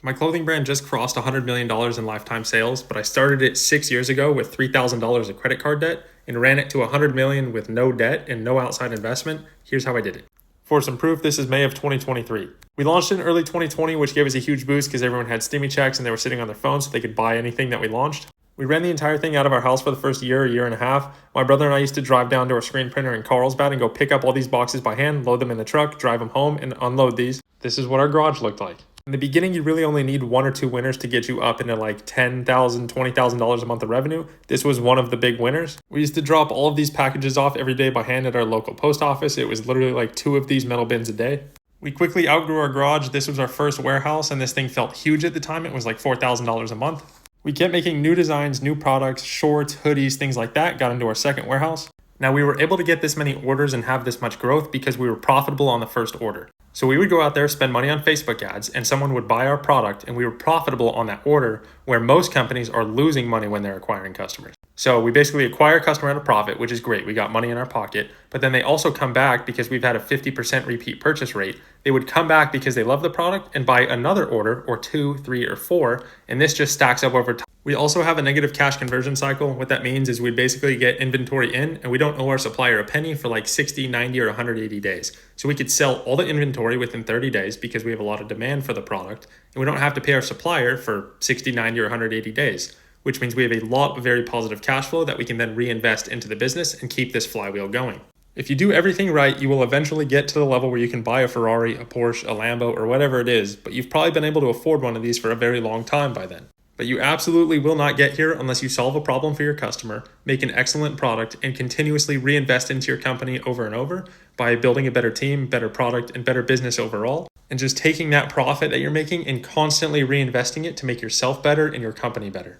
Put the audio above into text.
My clothing brand just crossed $100 million in lifetime sales, but I started it 6 years ago with $3,000 of credit card debt and ran it to $100 million with no debt and no outside investment. Here's how I did it. For some proof, this is May of 2023. We launched in early 2020, which gave us a huge boost because everyone had stimmy checks and they were sitting on their phones so they could buy anything that we launched. We ran the entire thing out of our house for the first year and a half. My brother and I used to drive down to our screen printer in Carlsbad and go pick up all these boxes by hand, load them in the truck, drive them home, and unload these. This is what our garage looked like. In the beginning, you really only need one or two winners to get you up into like $10,000, $20,000 a month of revenue. This was one of the big winners. We used to drop all of these packages off every day by hand at our local post office. It was literally like 2 of these metal bins a day. We quickly outgrew our garage. This was our first warehouse, and this thing felt huge at the time. It was like $4,000 a month. We kept making new designs, new products, shorts, hoodies, things like that. Got into our second warehouse. Now, we were able to get this many orders and have this much growth because we were profitable on the first order. So we would go out there, spend money on Facebook ads, and someone would buy our product, and we were profitable on that order, where most companies are losing money when they're acquiring customers. So we basically acquire a customer at a profit, which is great. We got money in our pocket, but then they also come back because we've had a 50% repeat purchase rate. They would come back because they love the product and buy another order or 2, 3, or 4, and this just stacks up over time. We also have a negative cash conversion cycle. What that means is we basically get inventory in and we don't owe our supplier a penny for like 60, 90, or 180 days. So we could sell all the inventory within 30 days because we have a lot of demand for the product, and we don't have to pay our supplier for 60, 90, or 180 days, which means we have a lot of very positive cash flow that we can then reinvest into the business and keep this flywheel going. If you do everything right, you will eventually get to the level where you can buy a Ferrari, a Porsche, a Lambo, or whatever it is, but you've probably been able to afford one of these for a very long time by then. But you absolutely will not get here unless you solve a problem for your customer, make an excellent product, and continuously reinvest into your company over and over by building a better team, better product, and better business overall, and just taking that profit that you're making and constantly reinvesting it to make yourself better and your company better.